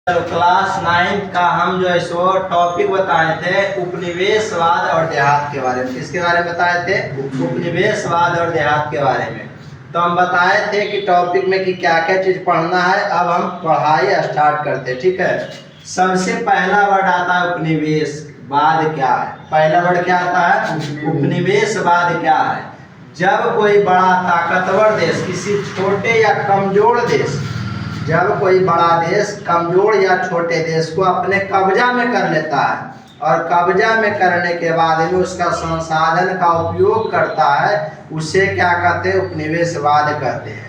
तो क्लास 9 का हम जो है सो टॉपिक बताए थे उपनिवेशवाद और देहात के बारे में। किसके बारे में बताए थे? उपनिवेशवाद और देहात के बारे में। तो हम बताए थे कि टॉपिक में कि क्या क्या चीज़ पढ़ना है। अब हम पढ़ाई स्टार्ट करते हैं, ठीक है। सबसे पहला वर्ड आता है उपनिवेशवाद। क्या है पहला वर्ड? क्या आता है? उपनिवेशवाद क्या है? जब कोई बड़ा ताकतवर देश किसी छोटे या कमजोर देश जब कोई बड़ा देश कमजोर या छोटे देश को अपने कब्जा में कर लेता है और कब्जा में करने के बाद में उसका संसाधन का उपयोग करता है, उसे क्या कहते हैं? उपनिवेशवाद कहते हैं।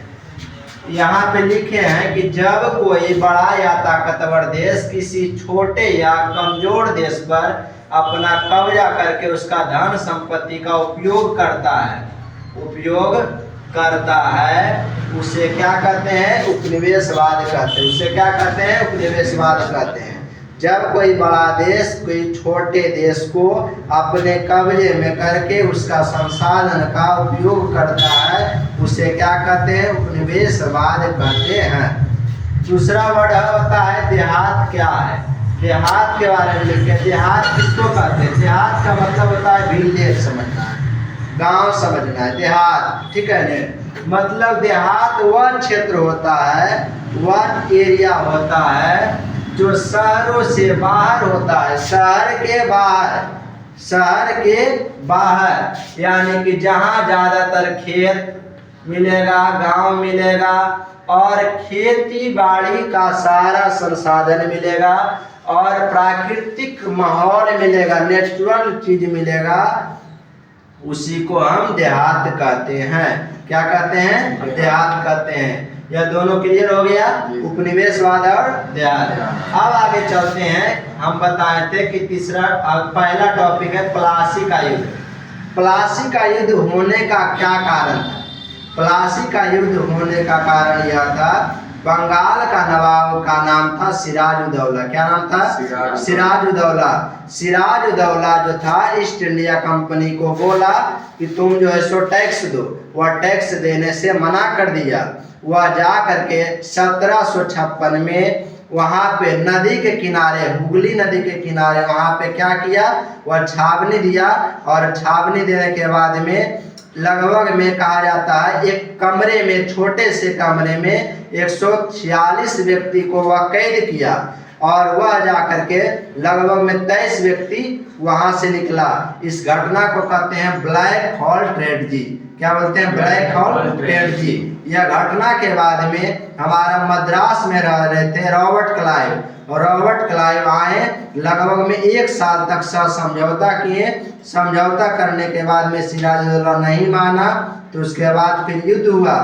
यहाँ पे लिखे हैं कि जब कोई बड़ा या ताकतवर देश किसी छोटे या कमजोर देश पर अपना कब्जा करके उसका धन संपत्ति का उपयोग करता है, उसे क्या कहते हैं? उपनिवेशवाद कहते हैं। उसे क्या कहते हैं? उपनिवेशवाद कहते हैं। जब कोई बड़ा देश कोई छोटे देश को अपने कब्जे में करके उसका संसाधन का उपयोग करता है, उसे क्या कहते हैं? उपनिवेशवाद कहते हैं। दूसरा वर्ड होता है देहात। क्या है? देहात के बारे में लिखे। देहात किसको कहते हैं? देहात का मतलब होता है विलेज, समझना है, गांव समझना है, देहात, ठीक है ना। मतलब देहात वह क्षेत्र होता है, वह एरिया होता है जो शहरों से बाहर होता है, शहर के बाहर, यानी कि जहाँ ज़्यादातर खेत मिलेगा, गांव मिलेगा और खेती बाड़ी का सारा संसाधन मिलेगा और प्राकृतिक माहौल मिलेगा, नेचुरल चीज मिलेगा, उसी को हम देहात कहते हैं। क्या कहते हैं? देहात कहते हैं। यह दोनों क्लियर हो गया, उपनिवेशवाद और देहात। अब आगे चलते हैं। हम बताए थे कि पहला टॉपिक है प्लासी का युद्ध। प्लासी का युद्ध होने का क्या कारण था? प्लासी का युद्ध होने का कारण यह था, बंगाल का नवाब का नाम था सिराजुद्दौला। क्या नाम था? सिराजुद्दौला। सिराजुद्दौला जो था ईस्ट इंडिया कंपनी को बोला कि तुम जो है सो टैक्स दो। वह टैक्स देने से मना कर दिया। वह जा करके 1756 में वहाँ पे नदी के किनारे, हुगली नदी के किनारे, वहाँ पे क्या किया? वह छावनी दिया और छावनी देने के बाद में लगभग में कहा जाता है एक कमरे में, छोटे से कमरे में 146 व्यक्ति को वह कैद किया और वह जाकर के लगभग में 23 व्यक्ति वहां से निकला। इस घटना को कहते हैं ब्लैक हॉल ट्रेजेडी। क्या बोलते हैं? Black hole tragedy. यह घटना के बाद में हमारा मद्रास में रह रहे थे रॉबर्ट क्लाइव, और रॉबर्ट क्लाइव आए, लगभग में 1 साल तक समझौता किए। समझौता करने के बाद में सिराजुद्दौला नहीं माना, तो उसके बाद फिर युद्ध हुआ।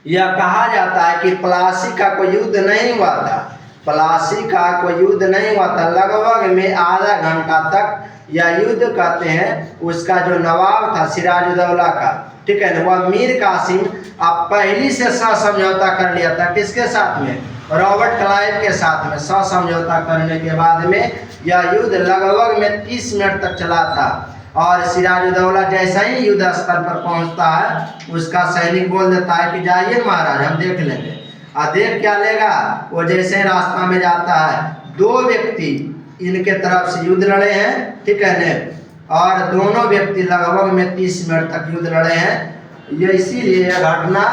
यह कहा जाता है कि प्लासी का कोई युद्ध नहीं हुआ था। प्लासी का कोई युद्ध नहीं हुआ था। लगभग में आधा घंटा तक यह युद्ध कहते हैं। उसका जो नवाब था सिराजुद्दौला का, ठीक है ना, वह मीर कासिम अब पहली से समझौता कर लिया था। किसके साथ में? रॉबर्ट क्लाइव के साथ में समझौता करने के बाद में यह युद्ध लगभग में 30 मिनट तक चला था। और सिराजुद्दौला जैसा ही युद्ध स्थल पर पहुंचता है, उसका सैनिक बोल देता है कि जाइए महाराज, हम देख लेंगे। और देख क्या लेगा? वो जैसे ही रास्ता में जाता है, 2 व्यक्ति इनके तरफ से युद्ध लड़े हैं, ठीक है न, और दोनों व्यक्ति लगभग में 30 मिनट तक युद्ध लड़े हैं। ये इसीलिए यह घटना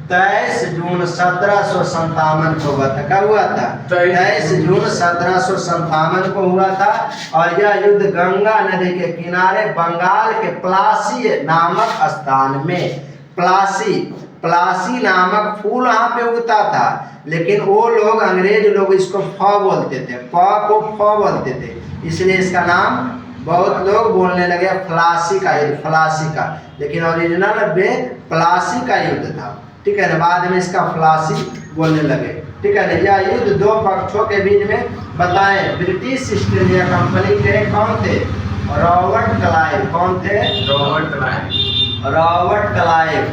23 जून 1757 को हुआ था। कब हुआ था? 23 जून 1757 को हुआ था। और यह युद्ध गंगा नदी के किनारे बंगाल के प्लासी नामक स्थान में, प्लासी नामक फूल यहाँ पे उगता था, लेकिन वो लोग, अंग्रेज लोग इसको फ बोलते थे, प को फ बोलते थे, इसलिए इसका नाम बहुत लोग बोलने लगे फ्लासी का युद्ध, फ्लासी का, लेकिन ओरिजिनल में प्लासी का युद्ध था, ठीक है ना। बाद में इसका फ्लासी बोलने लगे, ठीक है ना। यह युद्ध 2 पक्षों के बीच में बताएं। ब्रिटिश ईस्ट इंडिया कंपनी के कौन थे? Robert Clive. कौन थे? Robert Clive.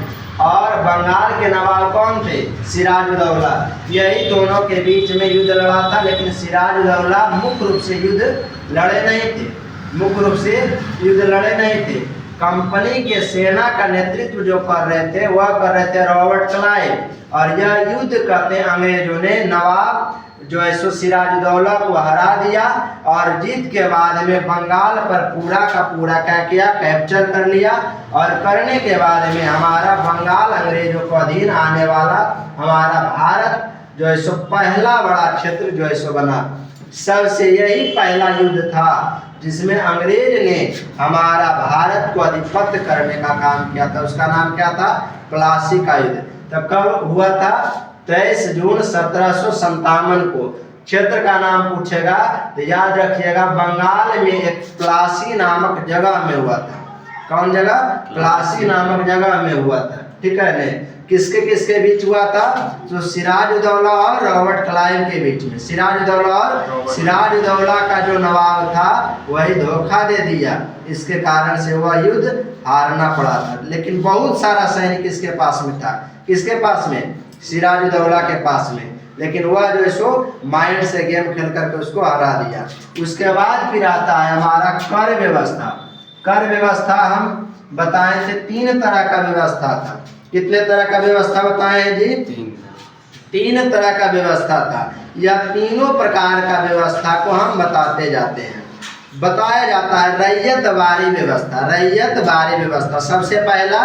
और बंगाल के नवाब कौन थे? सिराजुद्दौला। यही दोनों के बीच में युद्ध लड़ा था, लेकिन सिराजुद्दौला मुख्य रूप से युद्ध लड़े नहीं थे। कंपनी के सेना का नेतृत्व जो कर रहे थे रॉबर्ट क्लाइव। और यह युद्ध कहते हैं अंग्रेजों ने नवाब जो है सो सिराजुद्दौला को हरा दिया और जीत के बाद में बंगाल पर पूरा का पूरा क्या किया, कैप्चर कर लिया। और करने के बाद में हमारा बंगाल अंग्रेजों को अधीन आने वाला हमारा भारत जो है सो पहला बड़ा क्षेत्र जो है सो बना। सबसे यही पहला युद्ध था जिसमें अंग्रेज ने हमारा भारत को अधिपत्य करने का काम किया था। उसका नाम क्या था, प्लासी का युद्ध। तब कब हुआ था, 23 जून 1757 को। क्षेत्र का नाम पूछेगा तो याद रखिएगा, बंगाल में एक प्लासी नामक जगह में हुआ था। कौन जगह, प्लासी नामक जगह में हुआ था, ठीक है नहीं। किसके किसके बीच हुआ था, तो सिराजुद्दौला और रॉबर्ट क्लाइव के बीच में। सिराजुद्दौला का जो नवाब था वही धोखा दे दिया, इसके कारण से वह युद्ध हारना पड़ा था। लेकिन बहुत सारा सैनिक इसके पास में था, किसके पास में, सिराजुद्दौला के पास में। लेकिन वह जो है सो माइंड से गेम खेल करके उसको हरा दिया। उसके बाद फिर आता है हमारा कर व्यवस्था। कर व्यवस्था हम बताए थे 3 तरह का व्यवस्था था। कितने तरह का व्यवस्था बताए हैं जी, 3 तरह का व्यवस्था था। यह तीनों प्रकार का व्यवस्था को हम बताते जाते हैं। बताया जाता है रैयतवारी व्यवस्था। रैयतवारी व्यवस्था सबसे पहला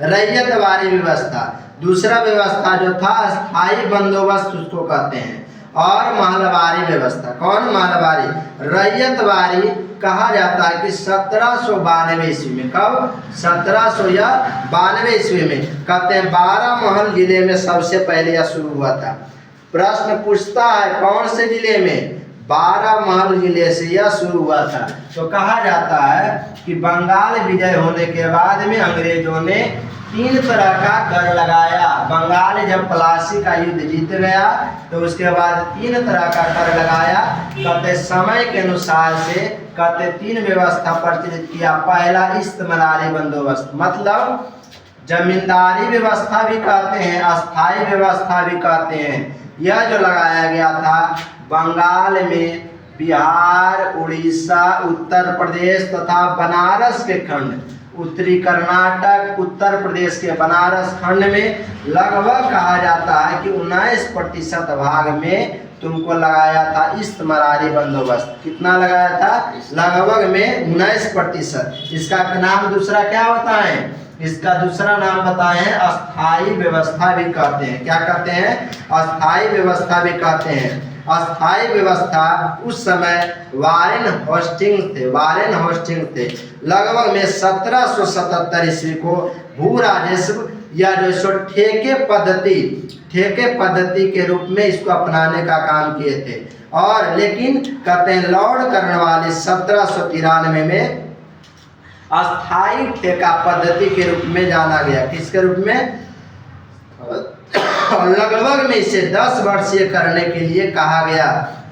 रैयतवारी व्यवस्था। दूसरा व्यवस्था जो था स्थायी बंदोबस्त उसको कहते हैं। और महलवारी व्यवस्था। कौन महलवारी, रैयतवारी कहा जाता है कि 1792 ईस्वी में। कब, 1792 ईस्वी में कहते हैं। 12 महल जिले में सबसे पहले यह शुरू हुआ था। प्रश्न पूछता है कौन से जिले में, 12 महल जिले से यह शुरू हुआ था। तो कहा जाता है कि बंगाल विजय होने के बाद में अंग्रेजों ने 3 तरह का कर लगाया। बंगाल जब प्लासी का युद्ध जीत गया तो उसके बाद 3 तरह का कर लगाया। कहते समय के अनुसार से कहते 3 व्यवस्था प्रचलित किया। पहला इस्तेमारी बंदोबस्त, मतलब जमींदारी व्यवस्था भी कहते हैं, अस्थाई व्यवस्था भी कहते हैं। यह जो लगाया गया था बंगाल में बिहार, उड़ीसा, उत्तर प्रदेश तथा बनारस के खंड, उत्तरी कर्नाटक, उत्तर प्रदेश के बनारस खंड में लगभग कहा जाता है कि 19% भाग में तुमको लगाया था इस्तेमारी बंदोबस्त। कितना लगाया था, लगभग में 19%। इसका नाम दूसरा क्या होता है, इसका दूसरा नाम बताए हैं अस्थाई व्यवस्था भी कहते हैं। क्या कहते हैं, अस्थाई व्यवस्था भी कहते हैं। अस्थाई व्यवस्था उस समय वारेन होस्टिंग्स थे। लगभग में 1777 ईस्वी को भू राजस्व या जो सो ठेके पद्धति के रूप में इसको अपनाने का काम किए थे। और लेकिन कहते हैं लॉर्ड कर्नवालिस 1793 में अस्थाई ठेका पद्धति के रूप में जाना गया। किसके रूप में, लगभग में इसे 10 वर्षीय करने के लिए कहा गया।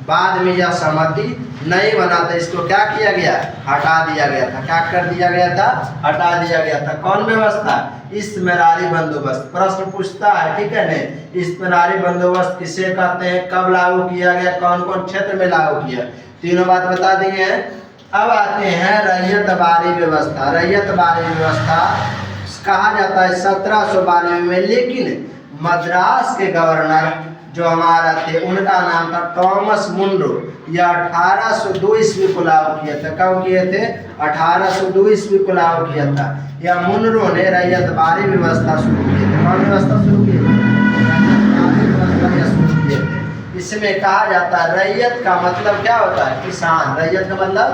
बाद में यह सहमति नहीं बना था, इसको क्या किया गया, हटा दिया गया था। क्या कर दिया गया था, हटा दिया गया था। कौन व्यवस्था, इस्तेमारी बंदोबस्त। प्रश्न पूछता है, ठीक है नहीं, इस्तेमारी बंदोबस्त किसे कहते हैं, कब लागू किया गया, कौन कौन क्षेत्र में लागू किया, तीनों बात बता देंगे। अब आते हैं रैयतवारी व्यवस्था। रैयतवारी व्यवस्था कहा जाता है 1792 में, लेकिन मद्रास के गवर्नर जो हमारा थे उनका नाम था टॉमस मुनरो। यह 1802 ईस्वी को लागू किया था। कब किए थे, 1802 ईस्वी को लागू किया था। यह मुनरो ने रैयतवारी व्यवस्था शुरू की थी। कौन व्यवस्था शुरू की थी, रैयतवारी शुरू किए थे। इसमें कहा जाता है रैयत का मतलब क्या होता है, किसान। रैयत का मतलब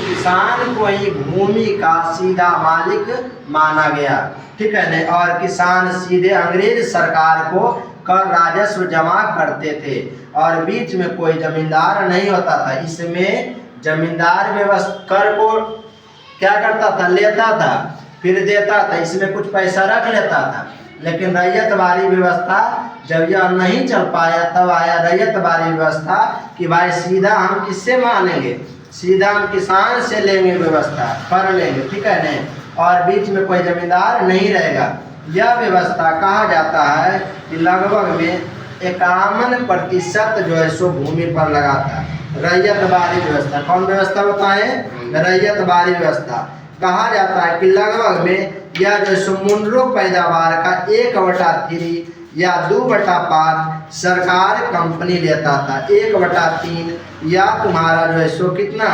किसान को ही भूमि का सीधा मालिक माना गया, ठीक है नहीं। और किसान सीधे अंग्रेज सरकार को कर राजस्व जमा करते थे और बीच में कोई जमींदार नहीं होता था। इसमें जमींदार व्यवस्था कर को क्या करता था, लेता था फिर देता था, इसमें कुछ पैसा रख लेता था। लेकिन रैयतवारी व्यवस्था जब यह नहीं चल पाया तब आया रैयतवारी व्यवस्था कि भाई सीधा हम किससे मानेंगे, सीधा हम किसान से लेंगे, व्यवस्था कर लेंगे, ठीक है नहीं। और बीच में कोई जमींदार नहीं रहेगा। यह व्यवस्था कहा जाता है कि लगभग में 51% जो है सो भूमि पर लगा था। रैयतवारी व्यवस्था, कौन व्यवस्था बताएं, रैयतवारी व्यवस्था। कहा जाता है कि लगभग में यह जो सो मुनरो पैदावार का 1/3 या 2/5 सरकार कंपनी लेता था। 1/3 या तुम्हारा जो है सो कितना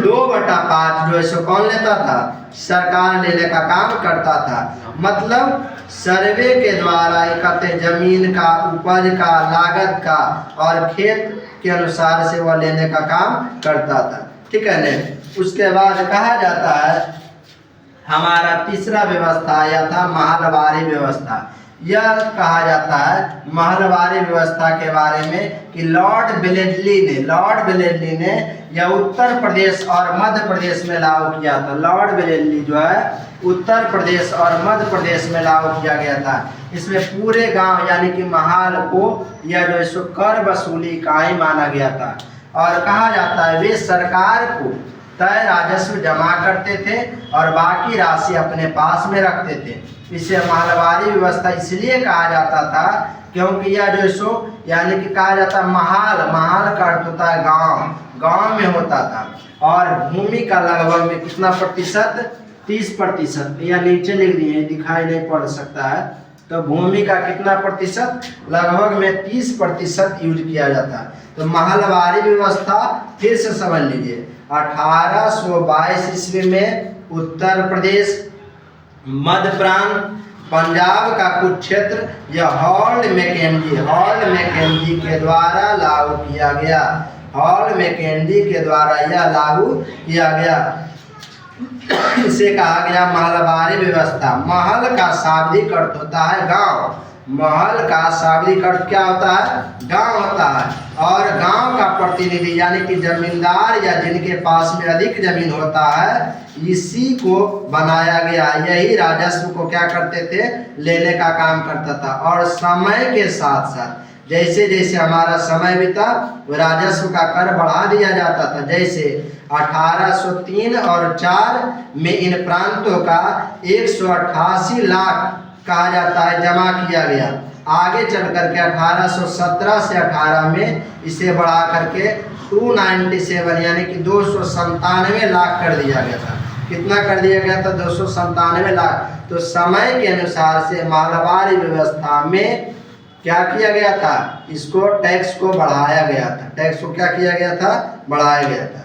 2/5 जो है सो कौन लेता था, सरकार लेने का काम करता था। मतलब सर्वे के द्वारा इकट्ठे जमीन का, उपज का, लागत का और खेत के अनुसार से वह लेने का काम करता था। ठीक है ने। उसके बाद कहा जाता है हमारा तीसरा व्यवस्था आया था महलवारी व्यवस्था। यह कहा जाता है महलवारी व्यवस्था के बारे में कि लॉर्ड वेलेस्ली ने यह उत्तर प्रदेश और मध्य प्रदेश में लागू किया था। लॉर्ड वेलेस्ली जो है उत्तर प्रदेश और मध्य प्रदेश में लागू किया गया था। इसमें पूरे गांव यानी कि महल को यह जो है कर वसूली का ही माना गया था। और कहा जाता है वे सरकार को तय राजस्व जमा करते थे और बाकी राशि अपने पास में रखते थे। इसे महलवारी व्यवस्था इसलिए कहा जाता था क्योंकि यह जो सो यानी कि कहा जाता महल का अर्थ होता है गांव में होता था। और भूमि का लगभग में कितना प्रतिशत, 30%, या नीचे लिख दिए दिखाई नहीं पड़ सकता है। तो भूमि का कितना प्रतिशत, लगभग में 30% यूज किया जाता है। तो महलवारी व्यवस्था फिर से समझ लीजिए 1822 ईस्वी में उत्तर प्रदेश, मध्य प्रांत, पंजाब का कुछ क्षेत्र यह हॉल्ड मैकेंजी के द्वारा लागू किया गया। हॉल्ड मैकेंजी के द्वारा यह लागू किया गया। इसे कहा गया महलवारी व्यवस्था। महल का शाब्दिक अर्थ होता है गांव। महल का शाब्दिक अर्थ क्या होता है, गांव होता है। और गांव का प्रतिनिधि यानी कि जमींदार या जिनके पास में अधिक जमीन होता है, इसी को बनाया गया। यही राजस्व को क्या करते थे, लेने का काम करता था। और समय के साथ साथ जैसे जैसे हमारा समय बीता राजस्व का कर बढ़ा दिया जाता था। जैसे 1803 और 4 में इन प्रांतों का 188 लाख कहा जाता है जमा किया गया। आगे चल करके 1817 से 18 में इसे बढ़ा करके 297 यानी कि 297 लाख कर दिया गया था। कितना कर दिया गया था, 297 लाख। तो समय के अनुसार से महलवारी व्यवस्था में क्या किया गया था, इसको टैक्स को बढ़ाया गया था। टैक्स को क्या किया गया था, बढ़ाया गया था।